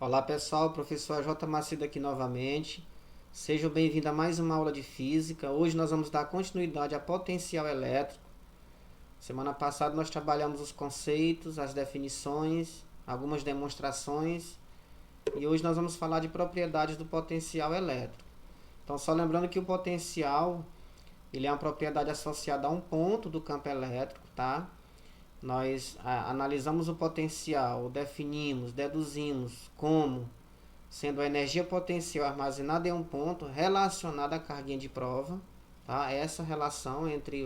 Olá pessoal, professor J. Macedo aqui novamente. Sejam bem-vindos a mais uma aula de física. Hoje nós vamos dar continuidade a potencial elétrico. Semana passada nós trabalhamos os conceitos, as definições, algumas demonstrações. E hoje nós vamos falar de propriedades do potencial elétrico. Então só lembrando que o potencial, ele é uma propriedade associada a um ponto do campo elétrico, tá? Nós analisamos o potencial, definimos, deduzimos como sendo a energia potencial armazenada em um ponto relacionada à carguinha de prova, tá? Essa relação entre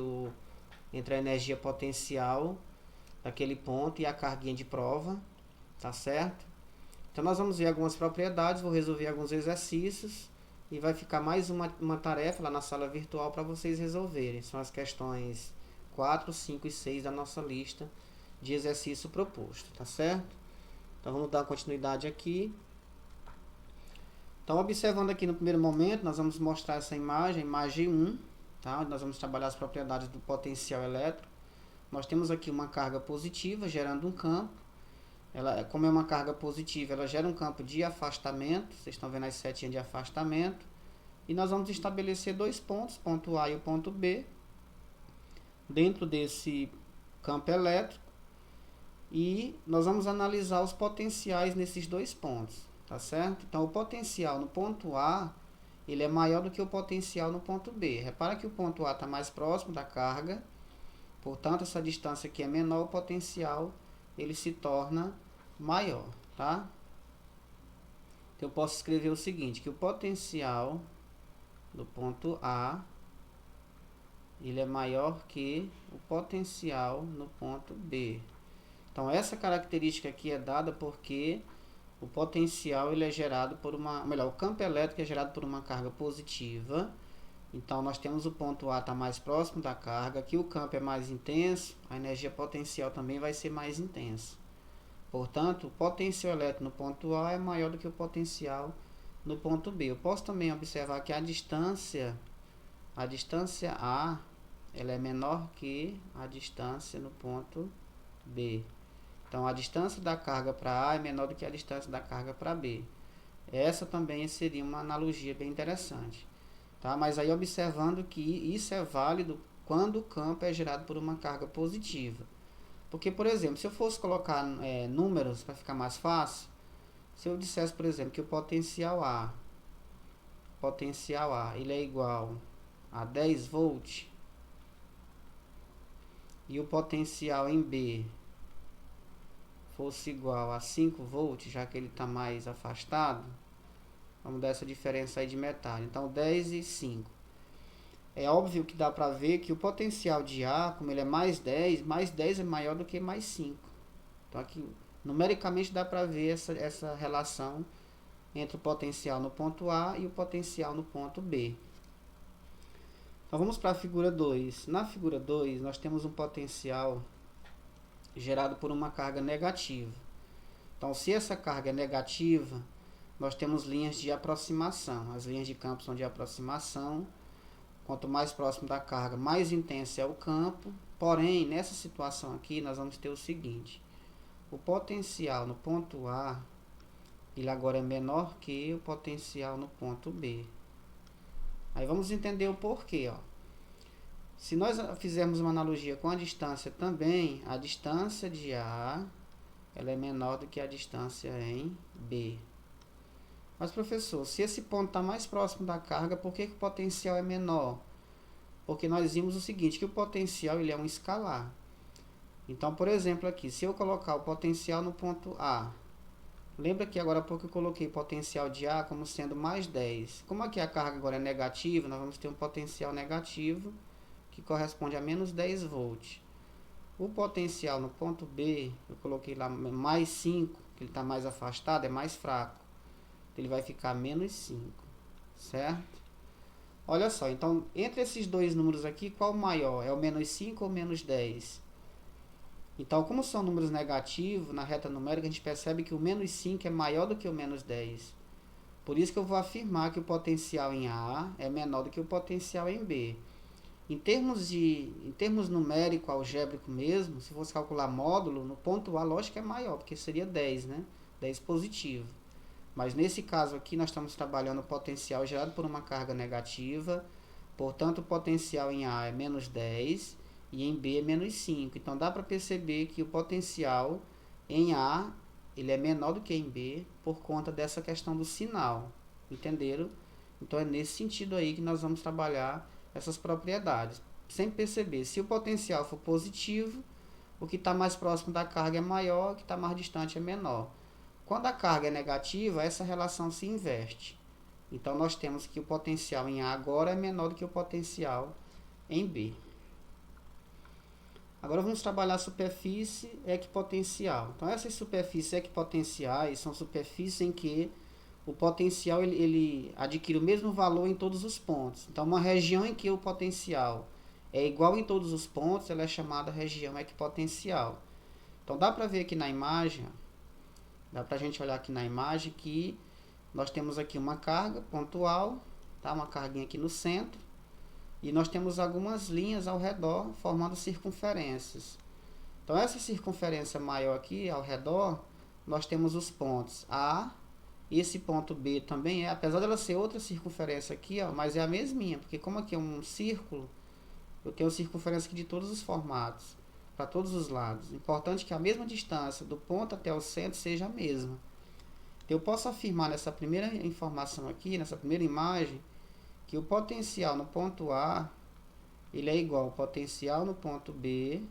a energia potencial daquele ponto e a carguinha de prova, tá certo? Então nós vamos ver algumas propriedades, vou resolver alguns exercícios e vai ficar mais uma tarefa lá na sala virtual para vocês resolverem. São as questões 4, 5 e 6 da nossa lista de exercício proposto, tá certo? Então vamos dar continuidade aqui. Então, observando aqui no primeiro momento, nós vamos mostrar essa imagem 1, tá? Nós vamos trabalhar as propriedades do potencial elétrico. Nós temos aqui uma carga positiva gerando um campo. Como é uma carga positiva, ela gera um campo de afastamento. Vocês estão vendo as setinhas de afastamento. E nós vamos estabelecer dois pontos, o ponto A e o ponto B, dentro desse campo elétrico. E nós vamos analisar os potenciais nesses dois pontos, tá certo? Então, o potencial no ponto A, ele é maior do que o potencial no ponto B. Repara que o ponto A está mais próximo da carga, portanto, essa distância aqui é menor, o potencial ele se torna maior, tá? Então, eu posso escrever o seguinte, que o potencial do ponto A, ele é maior que o potencial no ponto B. Então, essa característica aqui é dada porque o potencial ele é gerado por o campo elétrico é gerado por uma carga positiva. Então, nós temos o ponto A está mais próximo da carga, aqui o campo é mais intenso, a energia potencial também vai ser mais intensa. Portanto, o potencial elétrico no ponto A é maior do que o potencial no ponto B. Eu posso também observar que a distância A, ela é menor que a distância no ponto B. Então, a distância da carga para A é menor do que a distância da carga para B. Essa também seria uma analogia bem interessante. Tá? Mas aí observando que isso é válido quando o campo é gerado por uma carga positiva. Porque, por exemplo, se eu fosse colocar números para ficar mais fácil, se eu dissesse, por exemplo, que o potencial A ele é igual a 10 volts e o potencial em B fosse igual a 5 volts, já que ele está mais afastado, vamos dar essa diferença aí de metade. Então, 10 e 5. É óbvio que dá para ver que o potencial de A, como ele é mais 10 é maior do que mais 5. Então, aqui, numericamente, dá para ver essa relação entre o potencial no ponto A e o potencial no ponto B. Então, vamos para a figura 2. Na figura 2, nós temos um potencial gerado por uma carga negativa. Então, se essa carga é negativa, nós temos linhas de aproximação. As linhas de campo são de aproximação. Quanto mais próximo da carga, mais intenso é o campo. Porém, nessa situação aqui, nós vamos ter o seguinte. O potencial no ponto A, ele agora é menor que o potencial no ponto B. Aí vamos entender o porquê, ó. Se nós fizermos uma analogia com a distância também, a distância de A ela é menor do que a distância em B. Mas, professor, se esse ponto está mais próximo da carga, por que o potencial é menor? Porque nós vimos o seguinte, que o potencial ele é um escalar. Então, por exemplo, aqui, se eu colocar o potencial no ponto A, lembra que agora há pouco eu coloquei potencial de A como sendo mais 10. Como aqui a carga agora é negativa, nós vamos ter um potencial negativo, que corresponde a menos 10 volts. O potencial no ponto B, eu coloquei lá mais 5, que ele está mais afastado, é mais fraco. Ele vai ficar menos 5, certo? Olha só, então, entre esses dois números aqui, qual o maior? É o menos 5 ou menos 10? Então, como são números negativos, na reta numérica, a gente percebe que o menos 5 é maior do que o menos 10. Por isso que eu vou afirmar que o potencial em A é menor do que o potencial em B. Em termos numérico, algébrico mesmo, se fosse calcular módulo, no ponto A, lógico que é maior, porque seria 10, né? 10 positivo. Mas nesse caso aqui nós estamos trabalhando o potencial gerado por uma carga negativa, portanto o potencial em A é menos 10 e em B é menos 5. Então dá para perceber que o potencial em A ele é menor do que em B por conta dessa questão do sinal, entenderam? Então é nesse sentido aí que nós vamos trabalhar essas propriedades. Sempre perceber, se o potencial for positivo, o que está mais próximo da carga é maior, o que está mais distante é menor. Quando a carga é negativa, essa relação se inverte. Então nós temos que o potencial em A agora é menor do que o potencial em B. Agora vamos trabalhar a superfície equipotencial. Então essas superfícies equipotenciais são superfícies em que o potencial ele adquire o mesmo valor em todos os pontos. Então uma região em que o potencial é igual em todos os pontos, ela é chamada região equipotencial. Então dá para ver aqui na imagem, dá para a gente olhar aqui na imagem que nós temos aqui uma carga pontual, tá? Uma carguinha aqui no centro, e nós temos algumas linhas ao redor formando circunferências. Então essa circunferência maior aqui ao redor, nós temos os pontos A, esse ponto B também é, apesar dela ser outra circunferência aqui, ó, mas é a mesminha, porque como aqui é um círculo, eu tenho circunferência aqui de todos os formatos, para todos os lados. Importante que a mesma distância do ponto até o centro seja a mesma. Eu posso afirmar nessa primeira informação aqui, nessa primeira imagem, que o potencial no ponto A ele é igual ao potencial no ponto B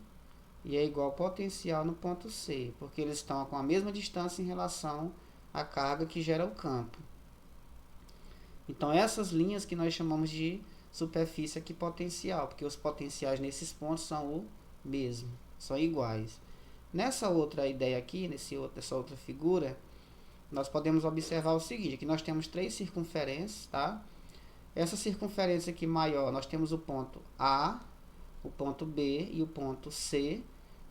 e é igual ao potencial no ponto C, porque eles estão com a mesma distância em relação à carga que gera o campo. Então essas linhas que nós chamamos de superfície equipotencial, porque os potenciais nesses pontos são o mesmo, são iguais. Nessa outra ideia aqui, nessa outra figura, nós podemos observar o seguinte, que nós temos três circunferências, tá? Essa circunferência aqui maior, nós temos o ponto A, o ponto B e o ponto C.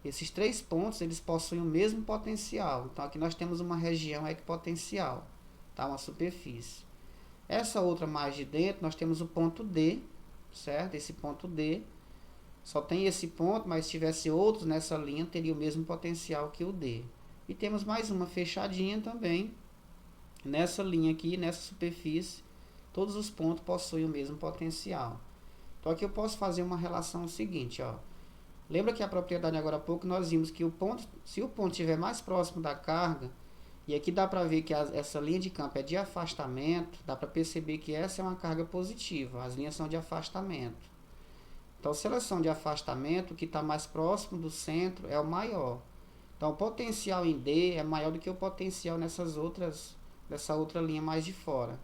Esses três pontos, eles possuem o mesmo potencial. Então aqui nós temos uma região equipotencial, tá? Uma superfície. Essa outra mais de dentro, nós temos o ponto D, certo? Esse ponto D, só tem esse ponto, mas se tivesse outros nessa linha, teria o mesmo potencial que o D. E temos mais uma fechadinha também, nessa linha aqui, nessa superfície, todos os pontos possuem o mesmo potencial. Então aqui eu posso fazer uma relação seguinte, ó. Lembra que a propriedade agora há pouco nós vimos que o ponto, se o ponto estiver mais próximo da carga, e aqui dá para ver que essa linha de campo é de afastamento, dá para perceber que essa é uma carga positiva, as linhas são de afastamento. Então, se elas são de afastamento, o que está mais próximo do centro é o maior. Então, o potencial em D é maior do que o potencial nessa outra linha mais de fora.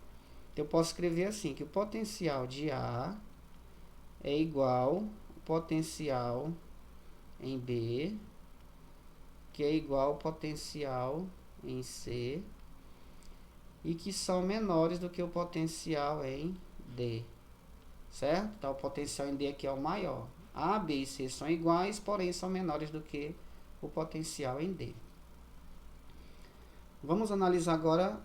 Então, eu posso escrever assim, que o potencial de A é igual ao potencial em B, que é igual ao potencial em C, e que são menores do que o potencial em D, certo? Então o potencial em D aqui é o maior. A, B e C são iguais, porém são menores do que o potencial em D. Vamos analisar agora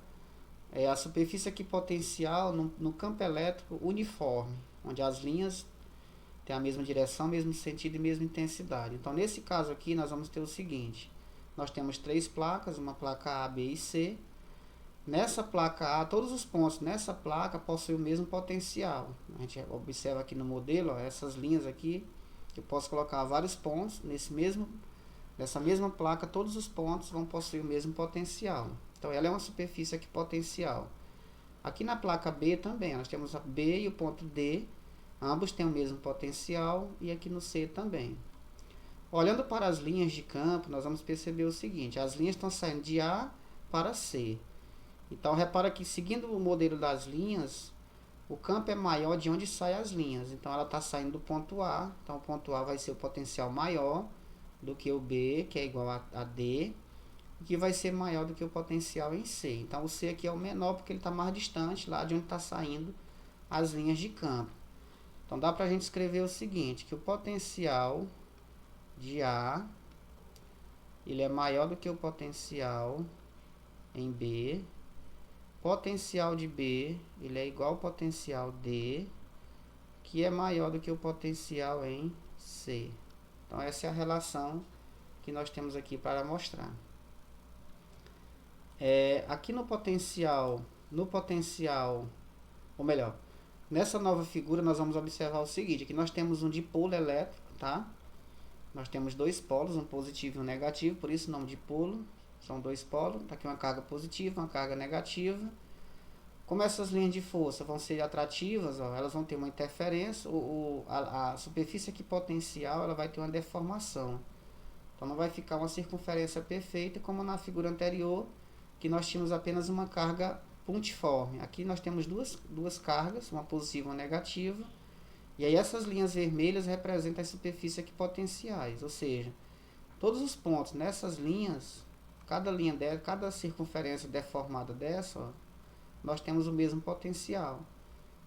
a superfície equipotencial no campo elétrico uniforme, onde as linhas têm a mesma direção, mesmo sentido e mesma intensidade. Então nesse caso aqui nós vamos ter o seguinte: nós temos três placas, uma placa A, B e C. Nessa placa A, todos os pontos nessa placa possuem o mesmo potencial. A gente observa aqui no modelo, ó, essas linhas aqui, eu posso colocar vários pontos nessa mesma placa, todos os pontos vão possuir o mesmo potencial. Então ela é uma superfície equipotencial. Aqui na placa B também, nós temos a B e o ponto D, ambos têm o mesmo potencial, e aqui no C também. Olhando para as linhas de campo, nós vamos perceber o seguinte: as linhas estão saindo de A para C. Então, repara que seguindo o modelo das linhas, o campo é maior de onde saem as linhas. Então, ela está saindo do ponto A. Então, o ponto A vai ser o potencial maior do que o B, que é igual a D, e que vai ser maior do que o potencial em C. Então, o C aqui é o menor porque ele está mais distante lá de onde está saindo as linhas de campo. Então, dá para a gente escrever o seguinte, que o potencial de A ele é maior do que o potencial em B. Potencial de B ele é igual ao potencial D, que é maior do que o potencial em C. Então essa é a relação que nós temos aqui para mostrar. Aqui no potencial, ou melhor, nessa nova figura nós vamos observar o seguinte, aqui nós temos um dipolo elétrico, tá? Nós temos dois polos, um positivo e um negativo, por isso o nome de polo, são dois polos, tá aqui uma carga positiva, uma carga negativa. Como essas linhas de força vão ser atrativas, ó, elas vão ter uma interferência, a superfície aqui potencial ela vai ter uma deformação. Então não vai ficar uma circunferência perfeita como na figura anterior, que nós tínhamos apenas uma carga pontiforme. Aqui nós temos duas cargas, uma positiva e uma negativa. E aí essas linhas vermelhas representam as superfícies equipotenciais, ou seja, todos os pontos nessas linhas, cada circunferência deformada dessa, ó, nós temos o mesmo potencial.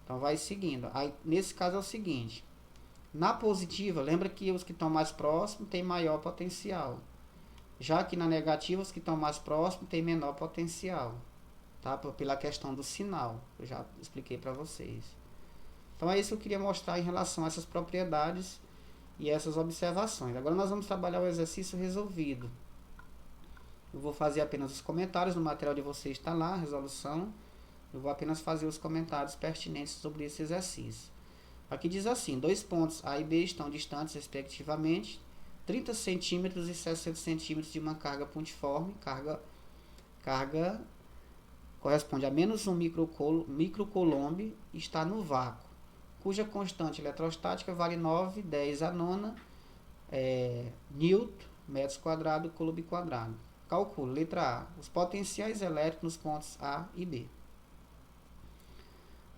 Então vai seguindo. Aí, nesse caso é o seguinte, na positiva, lembra que os que estão mais próximos têm maior potencial. Já que na negativa, os que estão mais próximos têm menor potencial. Tá? Pela questão do sinal, eu já expliquei para vocês. Então é isso que eu queria mostrar em relação a essas propriedades e essas observações. Agora nós vamos trabalhar o exercício resolvido. Eu vou fazer apenas os comentários, no material de vocês está lá, a resolução. Eu vou apenas fazer os comentários pertinentes sobre esse exercício. Aqui diz assim, dois pontos A e B estão distantes, respectivamente, 30 centímetros e 60 centímetros de uma carga pontiforme, carga corresponde a menos 1 microcoulomb, está no vácuo, cuja constante eletrostática vale 9,10 a nona Newton, metros quadrados, coulomb quadrado. Calcule, letra A, os potenciais elétricos nos pontos A e B.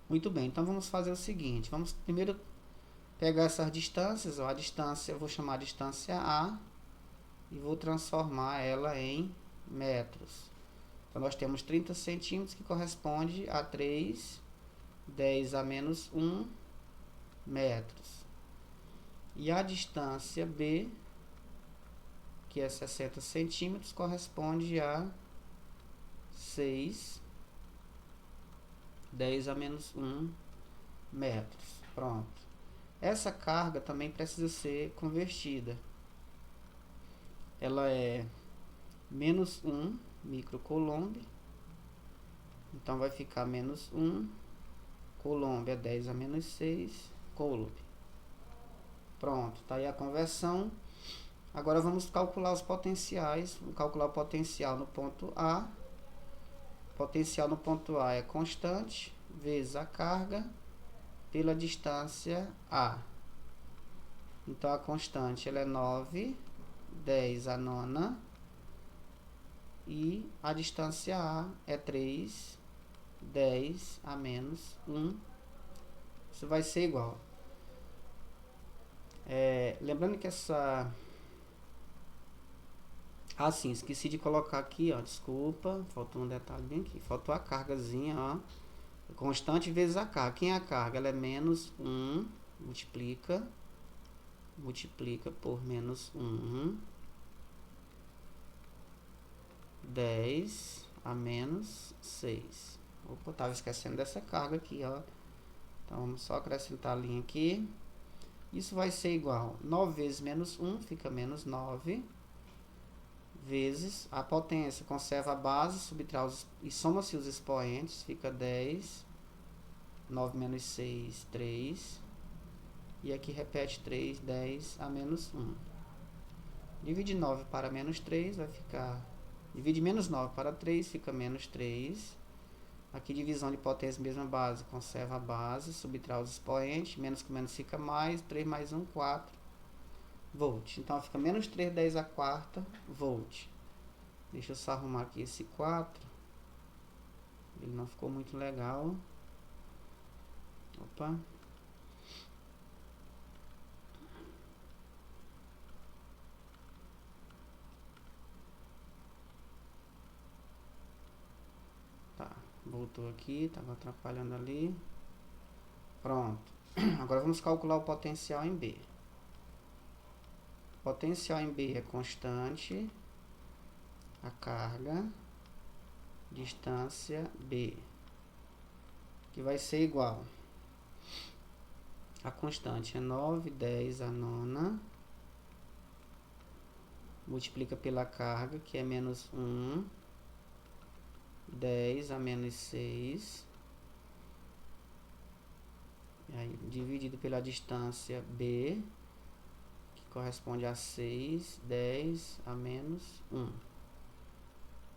Muito bem, então vamos fazer o seguinte, vamos primeiro pegar essas distâncias, ó, a distância, eu vou chamar a distância A e vou transformar ela em metros. Então nós temos 30 centímetros que corresponde a 3,10 a menos 1 metros. E a distância B, que é 60 centímetros, corresponde a 6,10 a menos 1 metros. Pronto. Essa carga também precisa ser convertida. Ela é menos 1 microcoulomb. Então vai ficar menos 1. Coulomb é 10 a menos 6 coulomb. Pronto, tá aí a conversão. Agora vamos calcular os potenciais. Vamos calcular o potencial no ponto A. O potencial no ponto A é constante, vezes a carga, pela distância A. Então a constante ela é 9,10 a nona. E a distância A é 3,10 a menos 1. Isso vai ser igual. Lembrando que essa... Ah, sim, esqueci de colocar aqui, ó. Desculpa, faltou um detalhe bem aqui. Faltou a cargazinha, ó. Constante vezes a carga. Quem é a carga? Ela é menos 1. Multiplica por menos 1. 10 a menos 6. Opa, eu tava esquecendo dessa carga aqui, ó. Então vamos só acrescentar a linha aqui. Isso vai ser igual 9 vezes menos 1, fica menos 9, vezes a potência, conserva a base, subtrai e soma-se os expoentes, fica 10, 9 menos 6, 3, e aqui repete 3, 10 a menos 1. Divide 9 para menos 3, vai ficar... Divide menos 9 para 3, fica menos 3. Aqui divisão de potência, mesma base, conserva a base, subtrai os expoentes, menos com menos fica mais, 3 mais 1, 4 volt. Então fica menos 3, 10 a quarta volt. Deixa eu só arrumar aqui esse 4. Ele não ficou muito legal. Opa. Voltou aqui, estava atrapalhando ali. Pronto. Agora vamos calcular o potencial em B. O potencial em B é constante, a carga, distância B, que vai ser igual. A constante é 9,10 a nona, multiplica pela carga, que é menos 1, 10 a menos 6. Aí, dividido pela distância B, que corresponde a 6, 10 a menos 1.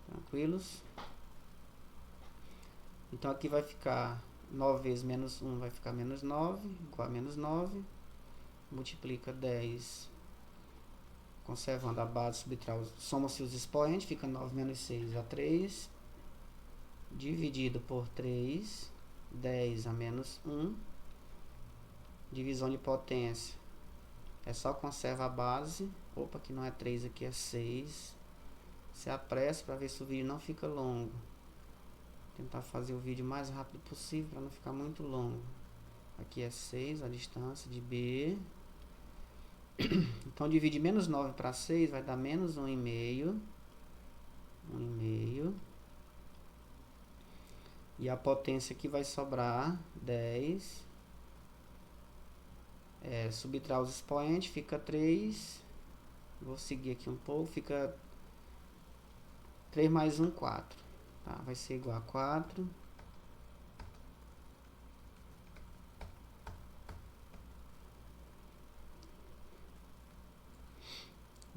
Tranquilos? Então aqui vai ficar 9 vezes menos 1, vai ficar menos 9, igual a menos 9. Multiplica 10, conservando a base, soma-se os expoentes, fica 9 menos 6 a 3. Dividido por 3, 10 a menos 1. Divisão de potência, é só conserva a base. Opa, aqui não é 3, aqui é 6. Se apressa para ver se o vídeo não fica longo. Tentar fazer o vídeo mais rápido possível para não ficar muito longo. Aqui é 6 a distância de B. Então dividir menos 9 para 6 vai dar menos 1,5. 1,5. E a potência aqui vai sobrar 10. Subtrai os expoentes, fica 3. Vou seguir aqui um pouco, fica 3 mais 1, 4. Tá, vai ser igual a 4.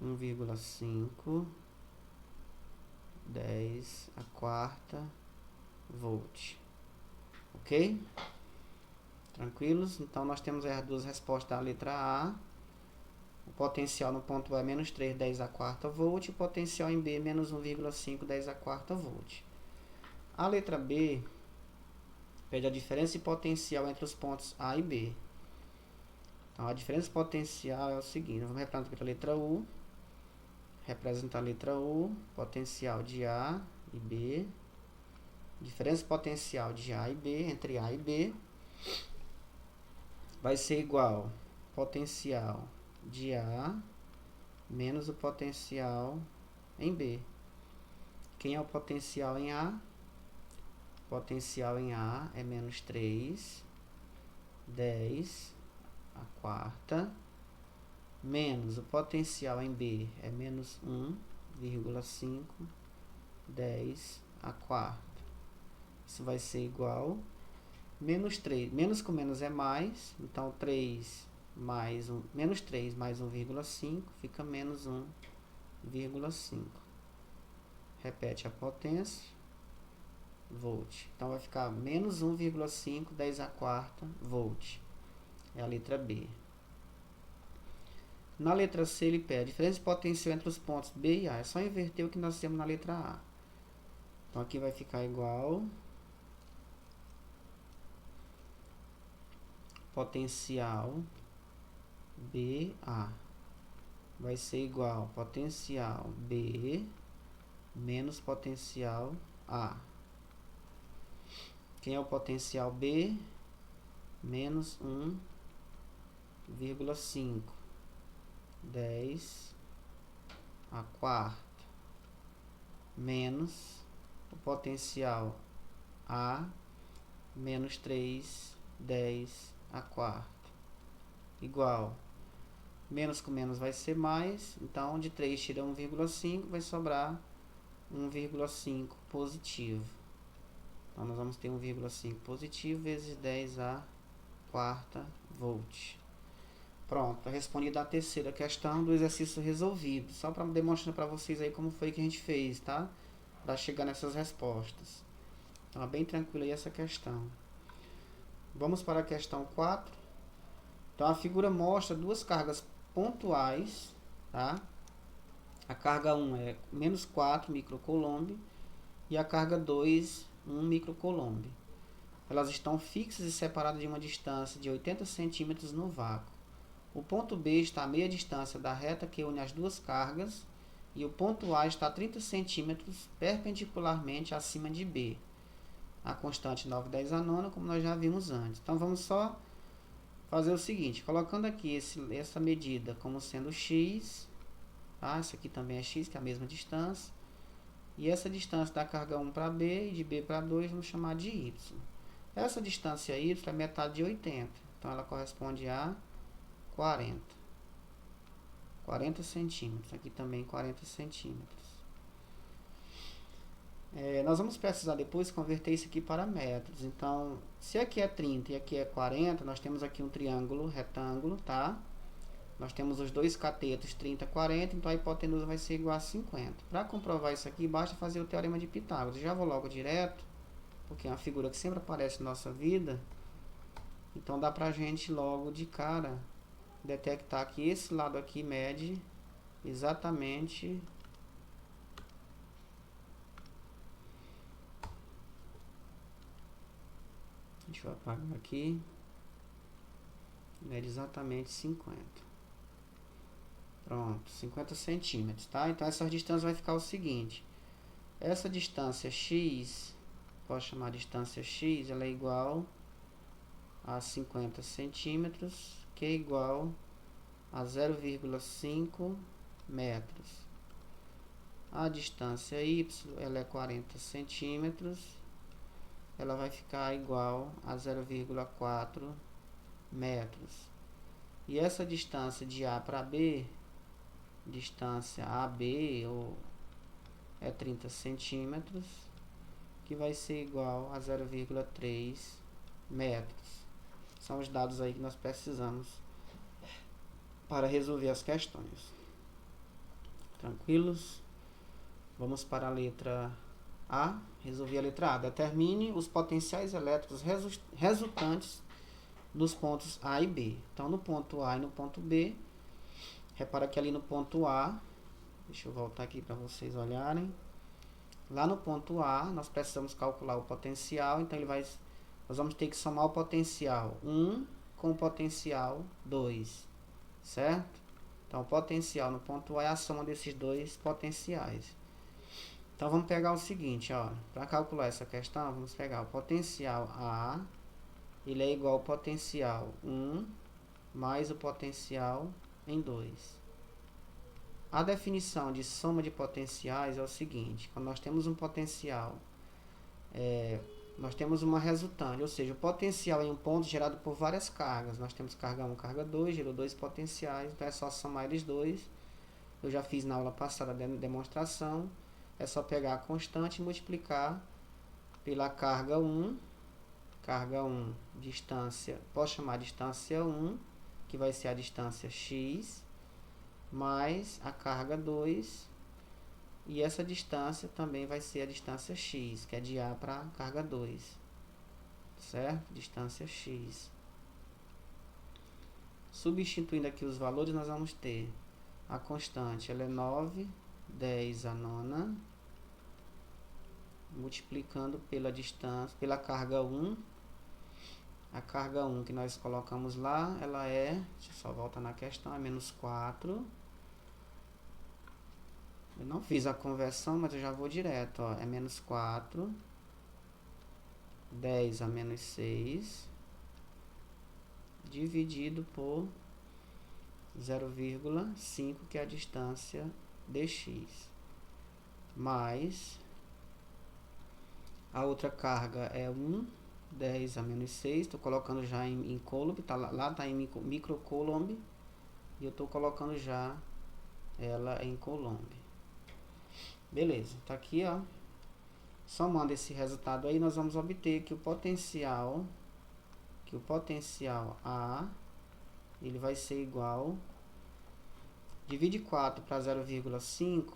Um vírgula 5, 10 a quarta volt. Ok? Tranquilos? Então nós temos as duas respostas da letra A. O potencial no ponto A é menos 3, 10 a quarta volt. E o potencial em B é menos 1,5, 10 a quarta volt. A letra B pede a diferença de potencial entre os pontos A e B. Então a diferença de potencial é o seguinte. Vamos representar pela letra U. Representa a letra U. Potencial de A e B. Diferença de potencial de A e B, entre A e B, vai ser igual potencial de A menos o potencial em B. Quem é o potencial em A? O potencial em A é menos 3, 10 a quarta, menos o potencial em B é menos 1,5, 10 a quarta. Isso vai ser igual menos 3. Menos com menos é mais. Então, 3 mais 1, menos 3 mais 1,5 fica menos 1,5. Repete a potência. Volt. Então, vai ficar menos 1,5, 10 a quarta volt. É a letra B. Na letra C, ele pede a diferença de potencial entre os pontos B e A. É só inverter o que nós temos na letra A. Então, aqui vai ficar igual potencial BA vai ser igual potencial B menos potencial A. Quem é o potencial B? Menos 1,5, 10 a quarta, menos o potencial A, menos 3, 10 a quarta, igual, menos com menos vai ser mais, então de 3 tira 1,5, vai sobrar 1,5 positivo. Então nós vamos ter 1,5 positivo vezes 10 a quarta volt. Pronto, respondida a terceira questão do exercício resolvido. Só para demonstrar para vocês aí como foi que a gente fez, tá? Para chegar nessas respostas. Então é bem tranquila aí essa questão. Vamos para a questão 4. Então a figura mostra duas cargas pontuais, tá? A carga 1 é menos 4 microcoulomb e a carga 2, 1 microcoulomb. Elas estão fixas e separadas de uma distância de 80 centímetros no vácuo. O ponto B está a meia distância da reta que une as duas cargas e o ponto A está a 30 centímetros perpendicularmente acima de B. A constante 9/10 a nona, como nós já vimos antes. Então vamos só fazer o seguinte, colocando aqui essa medida como sendo x, tá? Essa aqui também é x, que é a mesma distância. E essa distância da carga 1 para B e de B para 2 vamos chamar de y. Essa distância y é metade de 80, então ela corresponde a 40 centímetros, aqui também 40 centímetros. Nós vamos precisar depois converter isso aqui para metros. Então, se aqui é 30 e aqui é 40, nós temos aqui um triângulo retângulo, tá? Nós temos os dois catetos 30 e 40, então a hipotenusa vai ser igual a 50. Para comprovar isso aqui, basta fazer o teorema de Pitágoras. Eu já vou logo direto, porque é uma figura que sempre aparece na nossa vida. Então dá pra gente logo de cara detectar que esse lado aqui mede exatamente deixa eu apagar aqui. Mede exatamente 50. Pronto, 50 centímetros, tá? Então essa distância vai ficar o seguinte. Essa distância x, posso chamar de distância x, ela é igual a 50 centímetros, que é igual a 0,5 metros. A distância y, ela é 40 centímetros, ela vai ficar igual a 0,4 metros. E essa distância de A para B, distância AB, é 30 centímetros, que vai ser igual a 0,3 metros. São os dados aí que nós precisamos para resolver as questões. Tranquilos? Vamos para a letra A. Resolver a letra A. Determine os potenciais elétricos resultantes nos pontos A e B. Então, no ponto A e no ponto B, repara que ali no ponto A, deixa eu voltar aqui para vocês olharem. Lá no ponto A, nós precisamos calcular o potencial, então nós vamos ter que somar o potencial 1 com o potencial 2, certo? Então, o potencial no ponto A é a soma desses dois potenciais. Então, vamos pegar o seguinte, ó, para calcular essa questão, vamos pegar o potencial A, ele é igual ao potencial 1 mais o potencial em 2. A definição de soma de potenciais é o seguinte: quando nós temos um potencial, nós temos uma resultante, ou seja, o potencial em um ponto gerado por várias cargas. Nós temos carga 1, carga 2, gerou dois potenciais, então é só somar eles dois. Eu já fiz na aula passada a demonstração. É só pegar a constante e multiplicar pela carga 1. Carga 1, distância, posso chamar de distância 1, que vai ser a distância x, mais a carga 2, e essa distância também vai ser a distância x, que é de A para carga 2, certo? Distância x. Substituindo aqui os valores, nós vamos ter a constante, ela é 9, 10 a nona, multiplicando pela distância, pela carga 1. A carga 1 que nós colocamos lá, ela é, deixa eu só voltar na questão, é menos 4. Eu não fiz a conversão, mas eu já vou direto, ó, é menos 4. 10 a menos 6, dividido por 0,5, que é a distância dx. Mais, a outra carga é 1. 10 a menos 6, estou colocando já em coulomb, lá está em microcoulomb, e eu estou colocando já ela em coulomb. Beleza, tá aqui, ó. Somando esse resultado aí, nós vamos obter que o potencial A, ele vai ser igual, divide 4 para 0,5,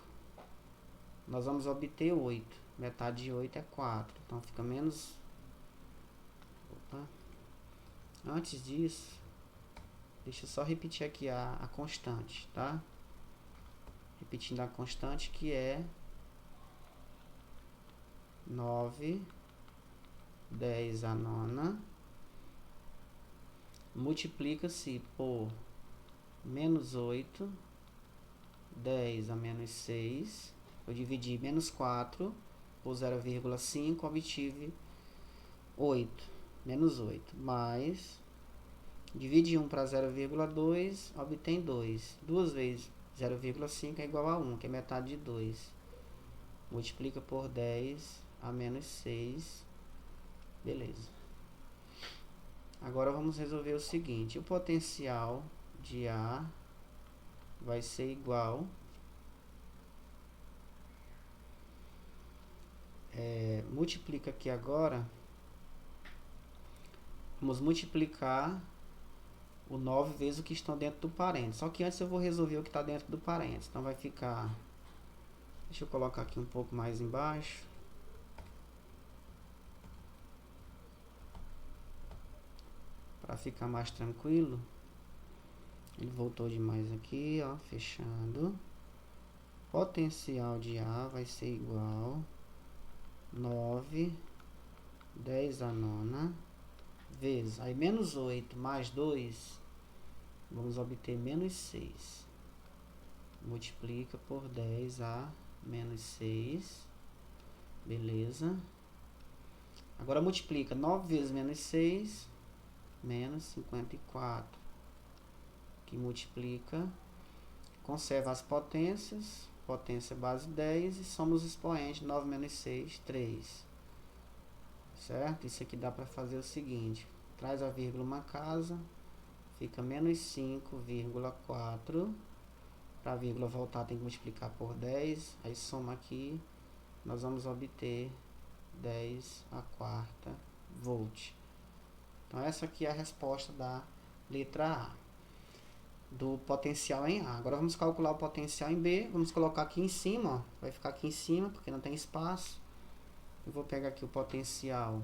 nós vamos obter 8. Metade de 8 é 4, então fica menos... Antes disso, deixa eu só repetir aqui a constante, tá? Repetindo a constante, que é 9, 10 a nona, multiplica-se por menos 8, 10 a menos 6, eu dividi menos 4 por 0,5, obtive 8. Menos 8, mais, divide 1 para 0,2, obtém 2. 2 vezes 0,5 é igual a 1, que é metade de 2. Multiplica por 10 a menos 6. Beleza. Agora vamos resolver o seguinte. O potencial de A vai ser igual... multiplica aqui agora. Vamos multiplicar o 9 vezes o que estão dentro do parênteses. Só que antes eu vou resolver o que está dentro do parênteses. Então vai ficar... Deixa eu colocar aqui um pouco mais embaixo. Para ficar mais tranquilo. Ele voltou demais aqui, ó. Fechando. Potencial de A vai ser igual 9, 10 a nona, vezes, aí menos 8 mais 2, vamos obter menos 6. Multiplica por 10 a menos 6. Beleza. Agora multiplica 9 vezes menos 6, menos 54. Que multiplica, conserva as potências. Potência base 10 e somos os expoentes 9 menos 6, 3. Certo? Isso aqui dá para fazer o seguinte. Traz a vírgula uma casa. Fica menos 5,4. Para a vírgula voltar tem que multiplicar por 10. Aí soma aqui. Nós vamos obter 10 a quarta volt. Então essa aqui é a resposta da letra A. Do potencial em A. Agora vamos calcular o potencial em B. Vamos colocar aqui em cima, ó. Vai ficar aqui em cima, porque não tem espaço. Eu vou pegar aqui o potencial.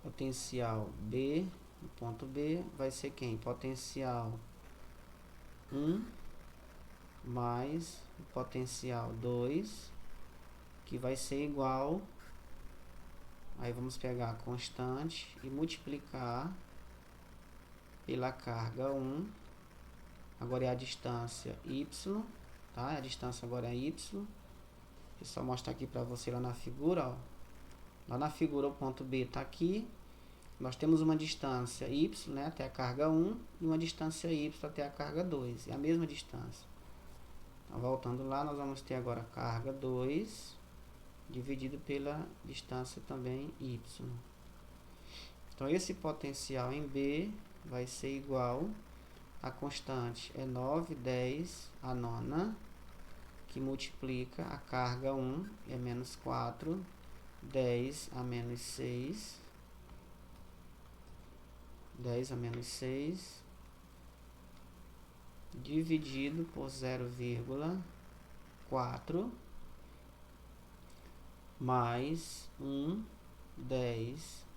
Potencial B, no ponto B, vai ser quem? Potencial 1 mais o potencial 2, que vai ser igual. Aí vamos pegar a constante e multiplicar pela carga 1, agora é a distância y, tá? A distância agora é y. Vou só mostrar aqui para você lá na figura, ó. Lá na figura o ponto B está aqui. Nós temos uma distância y, né, até a carga 1 e uma distância y até a carga 2. É a mesma distância. Então, voltando lá, nós vamos ter agora a carga 2 dividido pela distância também y. Então, esse potencial em B vai ser igual, a constante é 9, 10 a nona, que multiplica a carga 1, é menos 4, 10 a menos 6, 10 a menos 6, dividido por 0,4, mais 1, 10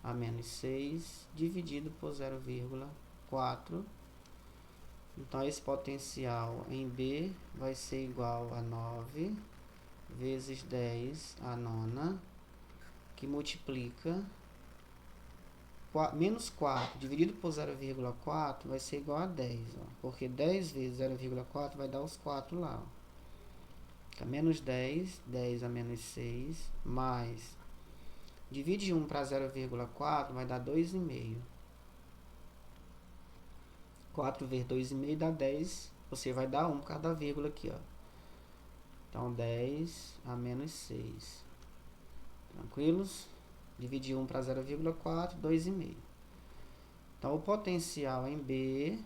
a menos 6, dividido por 0,4. Então, esse potencial em B vai ser igual a 9 vezes 10 a nona, que multiplica menos 4 dividido por 0,4 vai ser igual a 10, ó, porque 10 vezes 0,4 vai dar os 4 lá. Ó. Fica menos 10, 10 a menos 6, mais... Divide 1 para 0,4 vai dar 2,5. 4 vezes 2,5 dá 10. Você vai dar 1 por causa da vírgula aqui, ó. Então, 10 a menos 6. Tranquilos? Dividir 1 para 0,4, 2,5. Então, o potencial em B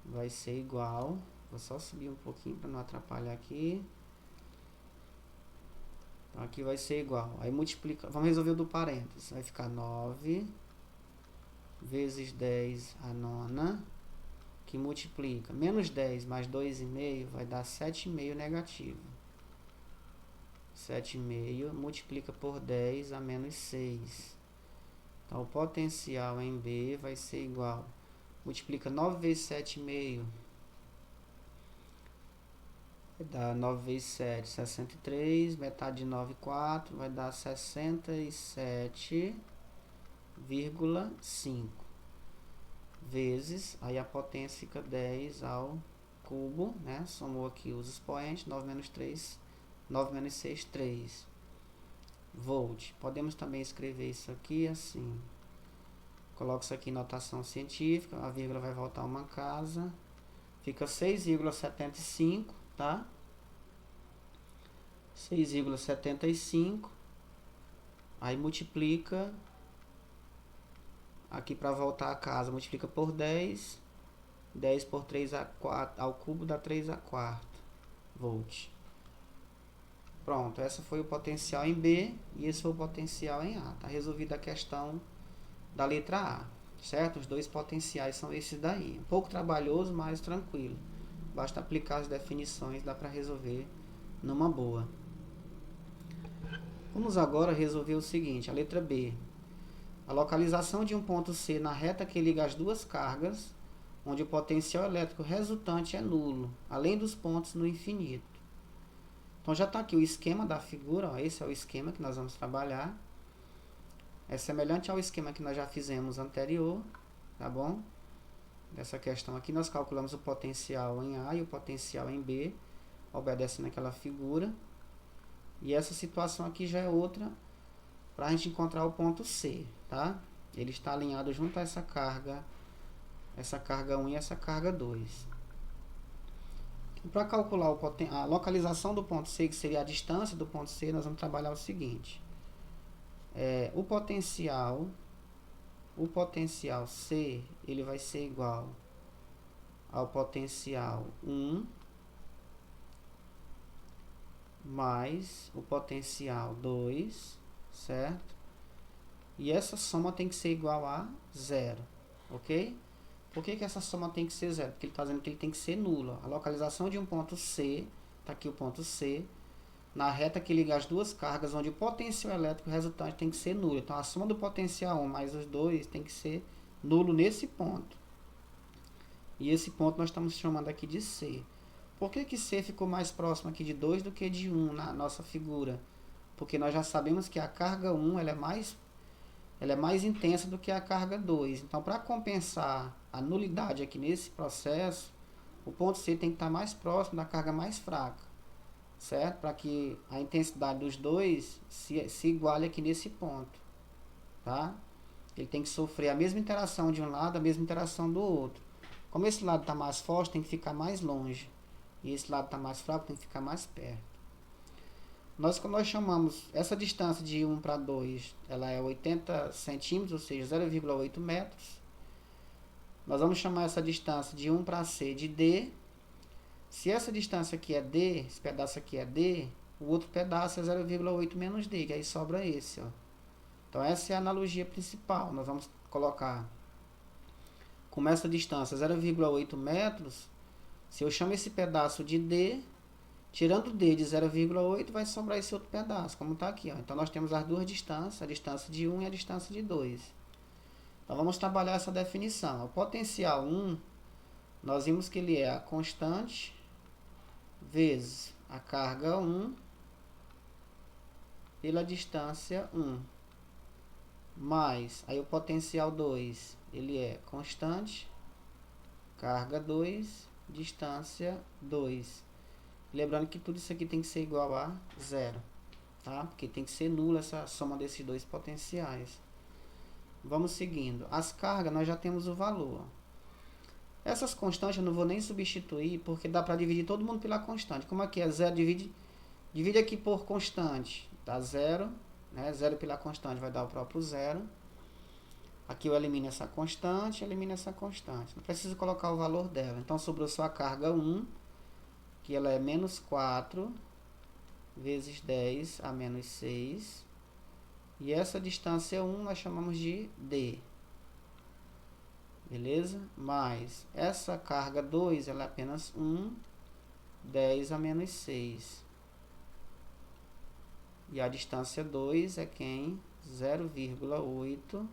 vai ser igual... Vou só subir um pouquinho para não atrapalhar aqui. Então, aqui vai ser igual. Aí, multiplica... Vamos resolver o do parênteses. Vai ficar 9 vezes 10 a nona, que multiplica menos 10 mais 2,5 vai dar 7,5 negativo. 7,5 multiplica por 10 a menos 6. Então, o potencial em B vai ser igual. Multiplica 9 vezes 7,5. Vai dar 9 vezes 7, 63. Metade de 9, 4. Vai dar 67,5. Vezes, aí a potência fica 10 ao cubo, né? Somou aqui os expoentes, 9 menos 3, 9 menos 6, 3 volt. Podemos também escrever isso aqui assim. Coloco isso aqui em notação científica, a vírgula vai voltar uma casa. Fica 6,75, tá? 6,75. Aí multiplica... Aqui para voltar a casa, multiplica por 10. 10 por 3 a 4, ao cubo dá 3 a quarta volt. Pronto, essa foi o potencial em B e esse foi o potencial em A. Está resolvida a questão da letra A, certo? Os dois potenciais são esses daí. Um pouco trabalhoso, mas tranquilo. Basta aplicar as definições, dá para resolver numa boa. Vamos agora resolver o seguinte, a letra B. A localização de um ponto C na reta que liga as duas cargas, onde o potencial elétrico resultante é nulo, além dos pontos no infinito. Então já está aqui o esquema da figura, ó, esse é o esquema que nós vamos trabalhar. É semelhante ao esquema que nós já fizemos anterior, tá bom? Dessa questão aqui nós calculamos o potencial em A e o potencial em B, obedecendo aquela figura. E essa situação aqui já é outra para a gente encontrar o ponto C, tá? Ele está alinhado junto a essa carga 1 e essa carga 2. Para calcular a localização do ponto C, que seria a distância do ponto C, nós vamos trabalhar o seguinte. O potencial C, ele vai ser igual ao potencial 1 mais o potencial 2, certo? E essa soma tem que ser igual a 0, ok? Por que essa soma tem que ser 0? Porque ele está dizendo que ele tem que ser nulo. A localização de um ponto C, está aqui o ponto C, na reta que liga as duas cargas, onde o potencial elétrico resultante tem que ser nulo. Então, a soma do potencial 1 mais os 2 tem que ser nulo nesse ponto. E esse ponto nós estamos chamando aqui de C. Por que C ficou mais próximo aqui de 2 do que de 1 na nossa figura? Porque nós já sabemos que a carga 1 ela é mais intensa do que a carga 2. Então, para compensar a nulidade aqui nesse processo, o ponto C tem que estar mais próximo da carga mais fraca, certo? Para que a intensidade dos dois se iguale aqui nesse ponto, tá? Ele tem que sofrer a mesma interação de um lado, a mesma interação do outro. Como esse lado está mais forte, tem que ficar mais longe. E esse lado está mais fraco, tem que ficar mais perto. Quando nós chamamos essa distância de 1 para 2, ela é 80 centímetros, ou seja, 0,8 metros. Nós vamos chamar essa distância de 1 para C de D. Se essa distância aqui é D, esse pedaço aqui é D, o outro pedaço é 0,8 menos D, que aí sobra esse, ó. Então, essa é a analogia principal. Nós vamos colocar, como essa distância 0,8 metros, se eu chamo esse pedaço de D, tirando D de 0,8, vai sobrar esse outro pedaço, como está aqui, ó. Então, nós temos as duas distâncias, a distância de 1 e a distância de 2. Então, vamos trabalhar essa definição. O potencial 1, nós vimos que ele é a constante vezes a carga 1 pela distância 1. Mais, aí o potencial 2, ele é constante, carga 2, distância 2. Lembrando que tudo isso aqui tem que ser igual a 0, tá? Porque tem que ser nula essa soma desses dois potenciais. Vamos seguindo. As cargas, nós já temos o valor. Essas constantes eu não vou nem substituir, porque dá para dividir todo mundo pela constante. Como aqui é 0, divide aqui por constante. Dá 0, né? 0 pela constante vai dar o próprio 0. Aqui eu elimino essa constante, elimino essa constante. Não preciso colocar o valor dela. Então, sobrou só a carga 1, que ela é menos 4 vezes 10 a menos 6. E essa distância 1 nós chamamos de D. Beleza? Mais essa carga 2, ela é apenas 1, 10 a menos 6. E a distância 2 é quem? 0,8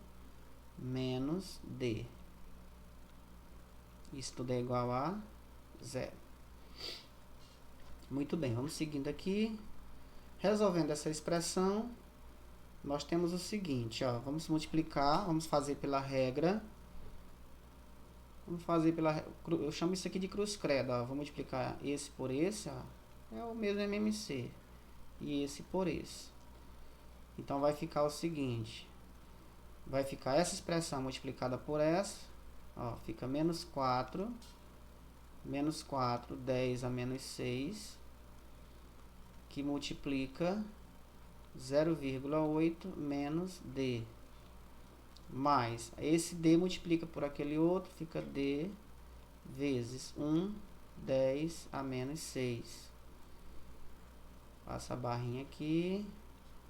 menos D. Isso tudo é igual a 0. Muito bem, vamos seguindo aqui. Resolvendo essa expressão, nós temos o seguinte, ó, vamos multiplicar, vamos fazer pela regra. Eu chamo isso aqui de cruz credo, ó. Vou multiplicar esse por esse, ó. É o mesmo MMC. E esse por esse. Então, vai ficar o seguinte. Vai ficar essa expressão multiplicada por essa. Ó, fica menos 4. Menos 4, 10 a menos 6. Que multiplica 0,8 menos D. Mais, esse D multiplica por aquele outro, fica D vezes 1, 10 a menos 6. Passa a barrinha aqui.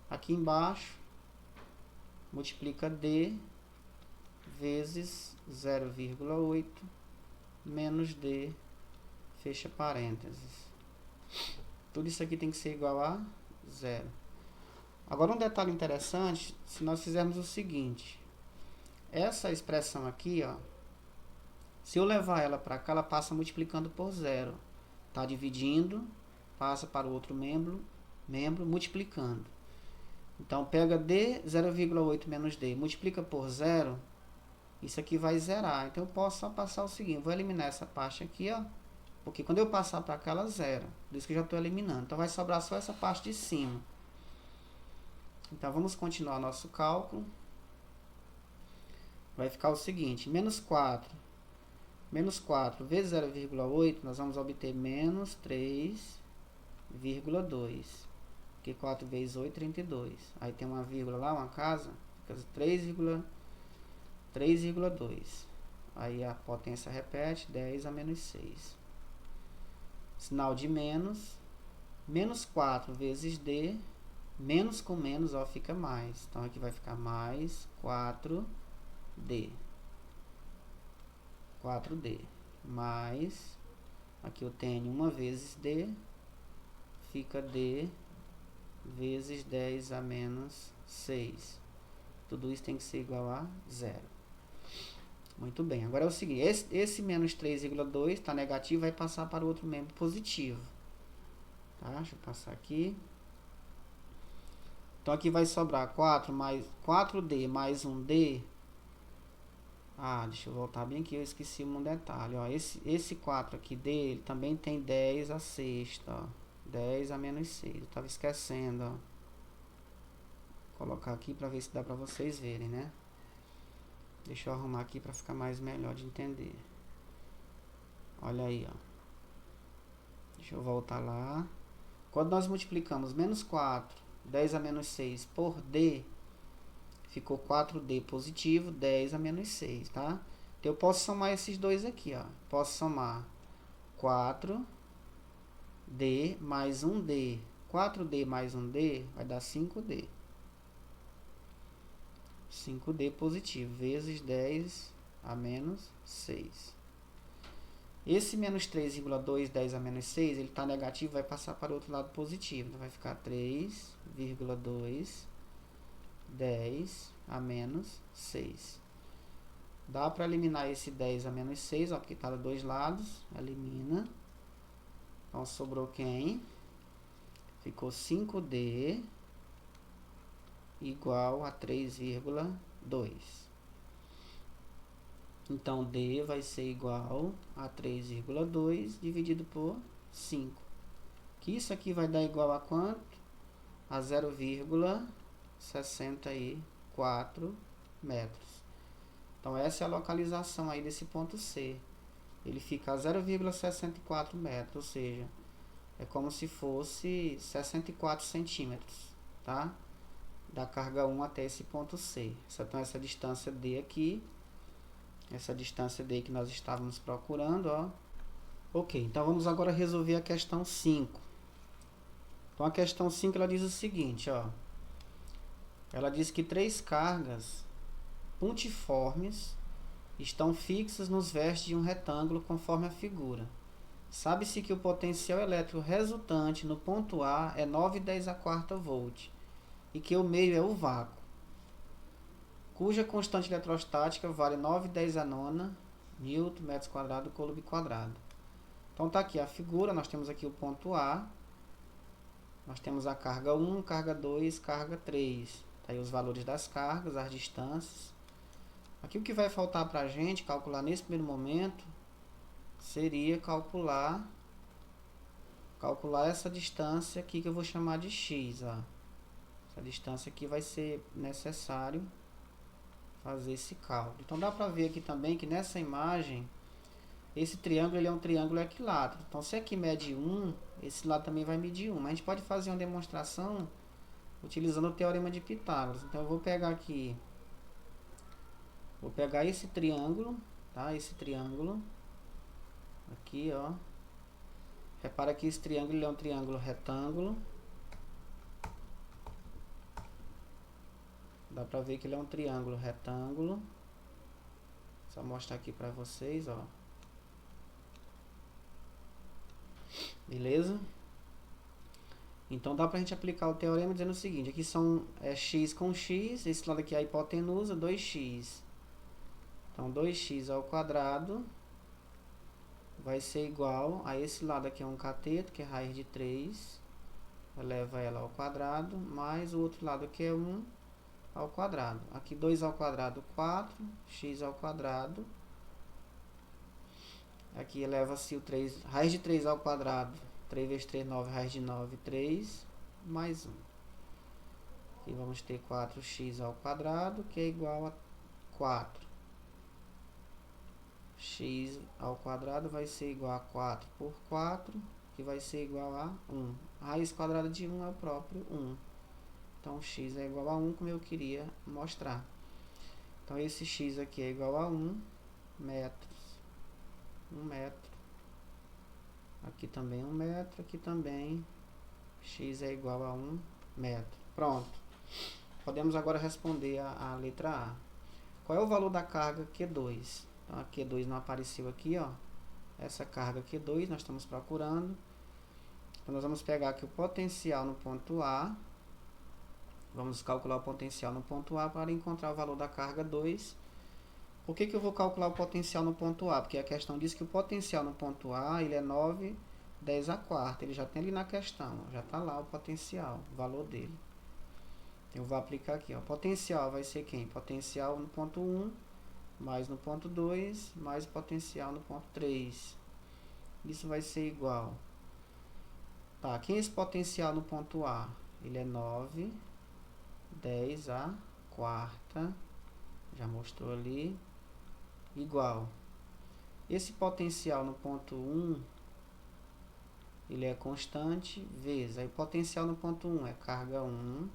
Aqui embaixo, multiplica D vezes 0,8 menos D, fecha parênteses. Tudo isso aqui tem que ser igual a 0. Agora um detalhe interessante, se nós fizermos o seguinte, essa expressão aqui, ó, se eu levar ela para cá, ela passa multiplicando por 0. Está dividindo, passa para o outro membro multiplicando. Então, pega D, 0,8 menos D, multiplica por 0, isso aqui vai zerar. Então, eu posso só passar o seguinte, vou eliminar essa parte aqui, ó, porque quando eu passar para cá, ela zera. Por isso que eu já estou eliminando. Então, vai sobrar só essa parte de cima. Então, vamos continuar nosso cálculo. Vai ficar o seguinte, menos 4 vezes 0,8, nós vamos obter menos 3,2. Porque 4 vezes 8, 32. Aí tem uma vírgula lá, uma casa, fica 3,2. Aí a potência repete, 10 a menos 6. Sinal de menos. Menos 4 vezes D. Menos com menos, ó, fica mais. Então aqui vai ficar mais 4D. 4D. Mais, aqui eu tenho 1 vezes D. Fica D vezes 10 a menos 6. Tudo isso tem que ser igual a 0. Muito bem. Agora é o seguinte, esse menos 3,2 está negativo, vai passar para o outro membro positivo. Tá? Deixa eu passar aqui. Então aqui vai sobrar 4D mais 1D. Deixa eu voltar bem aqui, eu esqueci um detalhe. Ó, esse 4 aqui dele também tem 10 a sexta, ó. 10 a menos 6. Eu estava esquecendo, ó. Vou colocar aqui para ver se dá para vocês verem, né? Deixa eu arrumar aqui para ficar mais melhor de entender. Olha aí, ó. Deixa eu voltar lá. Quando nós multiplicamos menos 4, 10 a menos 6 por D, ficou 4D positivo, 10 a menos 6, tá? Então eu posso somar esses dois aqui, ó. Posso somar 4D mais 1D. 4D mais 1D vai dar 5D. 5D positivo, vezes 10 a menos 6. Esse menos 3,2, 10 a menos 6, ele está negativo, vai passar para o outro lado positivo. Então vai ficar 3,2, 10 a menos 6. Dá para eliminar esse 10 a menos 6, ó, porque está dos dois lados. Elimina. Então sobrou quem? Ficou 5D igual a 3,2. Então D vai ser igual a 3,2 dividido por 5. Que isso aqui vai dar igual a quanto? A 0,64 metros. Então essa é a localização aí desse ponto C. Ele fica a 0,64 metros, ou seja, é como se fosse 64 centímetros, tá? Da carga 1 até esse ponto C. Então essa distância D aqui, essa distância D que nós estávamos procurando, ó. Ok, então vamos agora resolver a questão 5. Então a questão 5 ela diz o seguinte, ó. Ela diz que 3 cargas pontiformes estão fixas nos vértices de um retângulo conforme a figura. Sabe-se que o potencial elétrico resultante no ponto A é 9,10 a quarta volt e que o meio é o vácuo, cuja constante eletrostática vale 9,10 a nona newton, metros quadrados, coulomb quadrado. Então tá aqui a figura, nós temos aqui o ponto A, nós temos a carga 1, carga 2, carga 3. Tá aí os valores das cargas, as distâncias. Aqui o que vai faltar para a gente calcular nesse primeiro momento seria calcular essa distância aqui que eu vou chamar de x. Ó. Essa distância aqui vai ser necessário fazer esse cálculo. Então dá para ver aqui também que nessa imagem esse triângulo ele é um triângulo equilátero. Então se aqui mede 1, esse lado também vai medir 1. Mas a gente pode fazer uma demonstração utilizando o teorema de Pitágoras. Então eu vou pegar aqui, vou pegar esse triângulo, tá? Esse triângulo aqui, ó. Repara que esse triângulo ele é um triângulo retângulo, Dá pra ver que ele é um triângulo retângulo. Só mostrar aqui pra vocês, ó. Beleza? Então dá pra gente aplicar o teorema dizendo o seguinte. Aqui são x com x. Esse lado aqui é a hipotenusa, 2x. Então 2x ao quadrado vai ser igual a esse lado aqui é um cateto, que é raiz de 3. Eleva ela ao quadrado, mais o outro lado que é 1 ao quadrado. Aqui 2 ao quadrado, 4, x ao quadrado. Aqui eleva-se o 3, raiz de 3 ao quadrado, 3 vezes 3, 9, raiz de 9, 3, mais 1. Aqui vamos ter 4x ao quadrado, que é igual a 4. X ao quadrado vai ser igual a 4 por 4, que vai ser igual a 1. A raiz quadrada de 1 é o próprio 1. Então, x é igual a 1, como eu queria mostrar. Então, esse x aqui é igual a 1 metros. 1 metro. Aqui também 1 metro. Aqui também x é igual a 1 metro. Pronto. Podemos agora responder a letra A. Qual é o valor da carga Q2? Então, a Q2 não apareceu aqui, ó. Essa carga Q2 nós estamos procurando. Então, nós vamos pegar aqui o potencial no ponto A. Vamos calcular o potencial no ponto A para encontrar o valor da carga 2. Por que eu vou calcular o potencial no ponto A? Porque a questão diz que o potencial no ponto A ele é 9, 10 a quarta. Ele já tem ali na questão, já está lá o potencial, o valor dele. Eu vou aplicar aqui, ó. Potencial vai ser quem? Potencial no ponto 1, mais no ponto 2, mais potencial no ponto 3. Isso vai ser igual. Tá, quem é esse potencial no ponto A? Ele é 9, 10 a quarta. Já mostrou ali. Igual. Esse potencial no ponto 1, ele é constante, vezes. Aí potencial no ponto 1 é carga 1,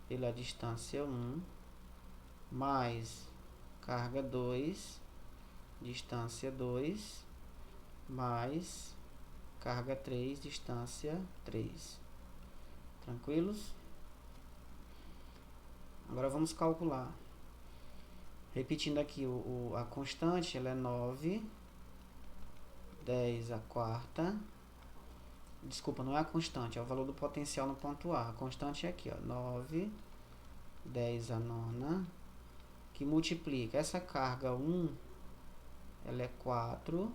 pela distância 1, mais carga 2, distância 2, mais carga 3, distância 3. Tranquilos? Agora vamos calcular. Repetindo aqui, a constante ela é 9, 10 a quarta. Desculpa, não é a constante, é o valor do potencial no ponto A. A constante é aqui, ó, 9, 10 a nona, que multiplica. Essa carga 1, ela é 4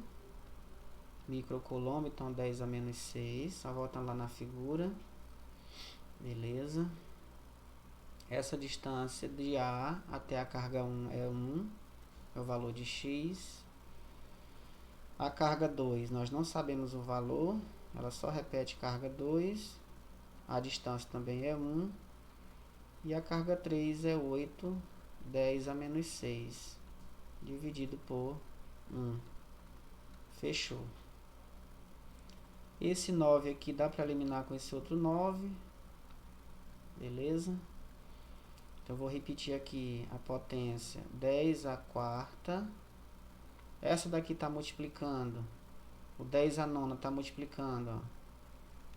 microcoulomb, então 10 a menos 6. Só voltando lá na figura. Beleza. Essa distância de A até a carga 1 é 1, é o valor de x. A carga 2, nós não sabemos o valor, ela só repete carga 2. A distância também é 1. E a carga 3 é 8, 10 a menos 6, dividido por 1. Fechou. Esse 9 aqui dá para eliminar com esse outro 9. Beleza? Então, eu vou repetir aqui a potência 10 a quarta. Essa daqui está multiplicando. O 10 a nona está multiplicando. Ó.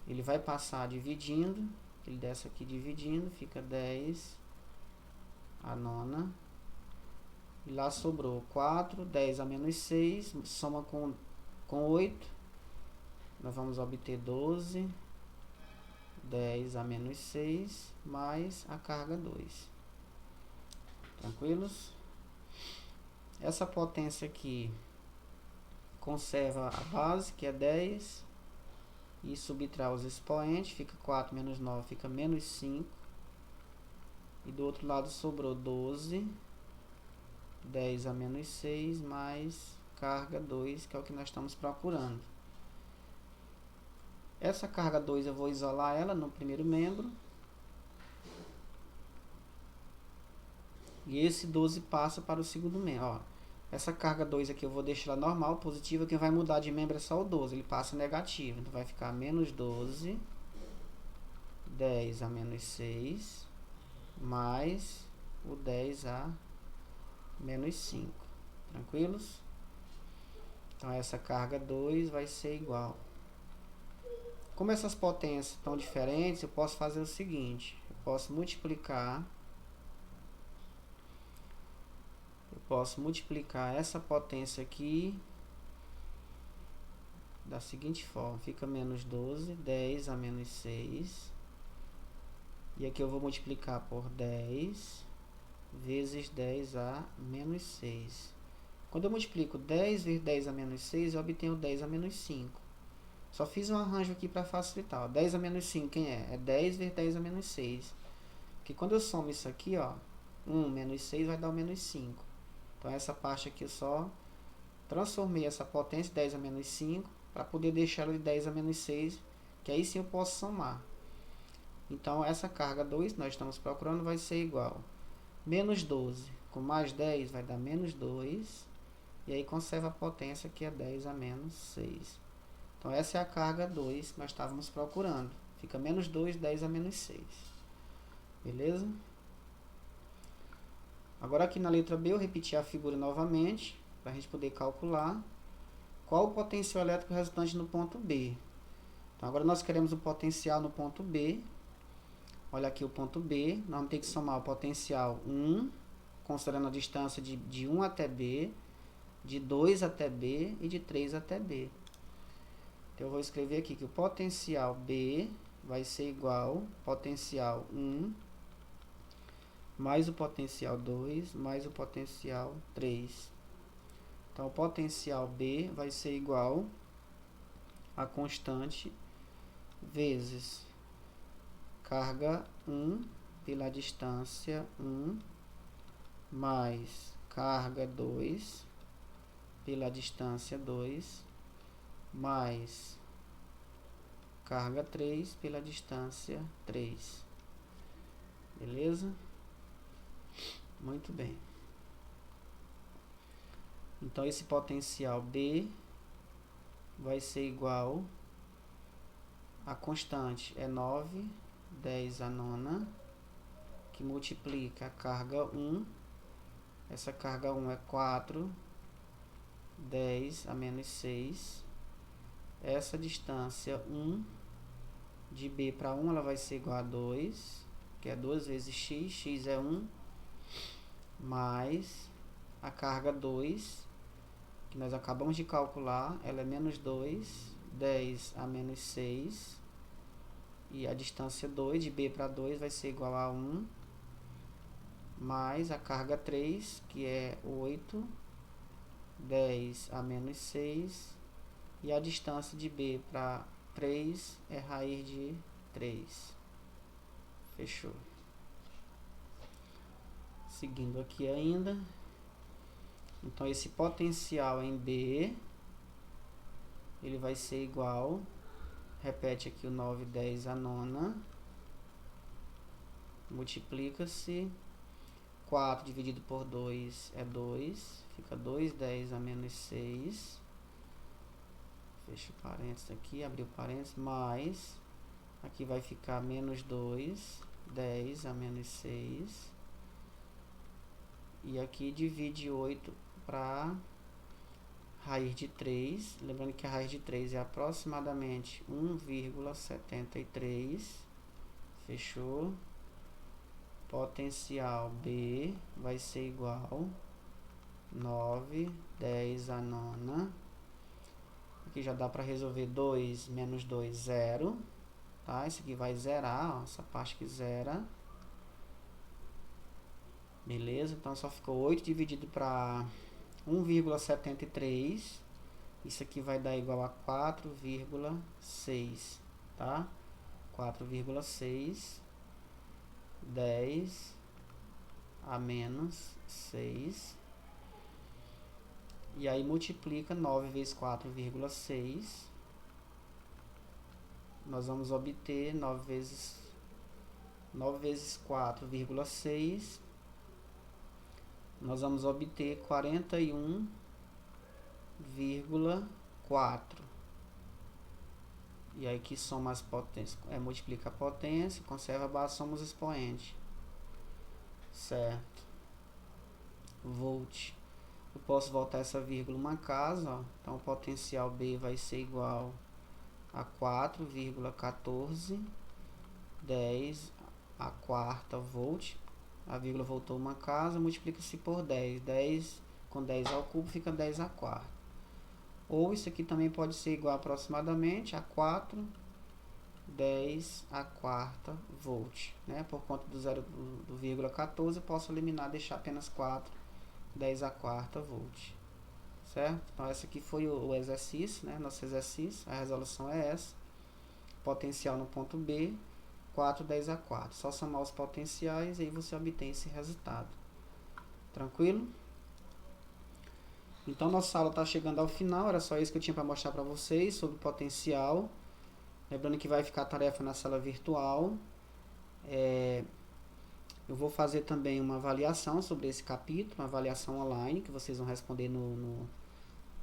Ele vai passar dividindo. Ele desce aqui dividindo. Fica 10 a nona. E lá sobrou 4. 10 a menos 6. Soma com 8. Nós vamos obter 12. 10 a menos 6. Mais a carga 2. Tranquilos? Essa potência aqui conserva a base, que é 10, e subtrai os expoentes, fica 4 menos 9, fica menos 5. E do outro lado sobrou 12, 10 a menos 6, mais carga 2, que é o que nós estamos procurando. Essa carga 2 eu vou isolar ela no primeiro membro. E esse 12 passa para o segundo membro. Ó, essa carga 2 aqui eu vou deixar ela normal, positiva. Quem vai mudar de membro é só o 12. Ele passa negativo. Então vai ficar menos 12. 10 a menos 6. Mais o 10 a menos 5. Tranquilos? Então essa carga 2 vai ser igual. Como essas potências estão diferentes, eu posso fazer o seguinte. Eu posso multiplicar posso multiplicar essa potência aqui da seguinte forma, fica menos 12, 10 a menos 6, e aqui eu vou multiplicar por 10 vezes 10 a menos 6. Quando eu multiplico 10 vezes 10 a menos 6, eu obtenho 10 a menos 5. Só fiz um arranjo aqui para facilitar. Ó. 10 a menos 5, quem é? É 10 vezes 10 a menos 6. Porque quando eu somo isso aqui, ó, 1 menos 6 vai dar o menos 5. Então, essa parte aqui eu só transformei essa potência, 10 a menos 5, para poder deixar ela de 10 a menos 6, que aí sim eu posso somar. Então, essa carga 2 que nós estamos procurando vai ser igual menos 12 com mais 10 vai dar menos 2, e aí conserva a potência que é 10 a menos 6. Então, essa é a carga 2 que nós estávamos procurando. Fica menos 2, 10 a menos 6. Beleza? Agora, aqui na letra B, eu repeti a figura novamente, para a gente poder calcular qual o potencial elétrico resultante no ponto B. Então, agora nós queremos o potencial no ponto B. Olha aqui o ponto B. Nós vamos ter que somar o potencial 1, considerando a distância de 1 até B, de 2 até B e de 3 até B. Então, eu vou escrever aqui que o potencial B vai ser igual ao potencial 1 mais o potencial 2 mais o potencial 3. Então, o potencial B vai ser igual a constante vezes carga 1 pela distância 1 mais carga 2 pela distância 2 mais carga 3 pela distância 3. Beleza? Muito bem. Então, esse potencial B vai ser igual a constante é 9, 10 a nona, que multiplica a carga 1. Essa carga 1 é 4, 10 a menos 6. Essa distância 1 de B para 1 ela vai ser igual a 2, que é 2 vezes x, x é 1, mais a carga 2, que nós acabamos de calcular, ela é menos 2, 10 a menos 6, e a distância 2 de B para 2 vai ser igual a 1, mais a carga 3, que é 8, 10 a menos 6, e a distância de B para 3 é raiz de 3. Fechou. Seguindo aqui ainda. Então, esse potencial em B, ele vai ser igual, repete aqui o 9, 10 a nona, multiplica-se, 4 dividido por 2 é 2, fica 2, 10 a menos 6, fecha o parênteses aqui, abriu parênteses, mais, aqui vai ficar menos 2, 10 a menos 6, e aqui divide 8 para raiz de 3, lembrando que a raiz de 3 é aproximadamente 1,73, fechou. Potencial B vai ser igual 9, 10 a nona, aqui já dá para resolver 2 menos 2, 0, tá? Esse aqui vai zerar, ó, essa parte que zera. Beleza? Então, só ficou 8 dividido para 1,73. Isso aqui vai dar igual a 4,6, tá? 4,6, 10 a menos 6. E aí, multiplica 9 vezes 4,6. Nós vamos obter 9 vezes 4,6. Nós vamos obter 41,4. E aí que soma as potências, multiplica a potência, conserva a base, soma os expoentes. Certo. Volt. Eu posso voltar essa vírgula uma casa, ó. Então o potencial B vai ser igual a 4,14, 10 a quarta volt. a vírgula voltou uma casa, multiplica-se por 10. 10 com 10 ao cubo fica 10 a quarta. Ou isso aqui também pode ser igual aproximadamente a 4, 10 a quarta volt, né? Por conta do 0,14 eu posso eliminar, deixar apenas 4, 10 a quarta volt, certo? Então esse aqui foi o exercício, né? Nosso exercício, a resolução é essa. Potencial no ponto B, 4, 10 a 4. Só somar os potenciais e aí você obtém esse resultado. Tranquilo? Então nossa aula está chegando ao final, era só isso que eu tinha para mostrar para vocês sobre potencial. Lembrando que vai ficar a tarefa na sala virtual. Eu vou fazer também uma avaliação sobre esse capítulo, uma avaliação online, que vocês vão responder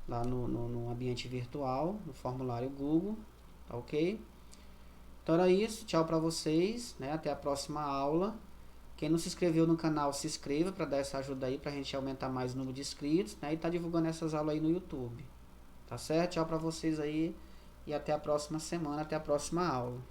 lá no ambiente virtual, no formulário Google, tá ok? Então era isso, tchau para vocês, né? Até a próxima aula. Quem não se inscreveu no canal, se inscreva para dar essa ajuda aí, pra gente aumentar mais o número de inscritos, né? E tá divulgando essas aulas aí no YouTube. Tá certo? Tchau para vocês aí e até a próxima semana, até a próxima aula.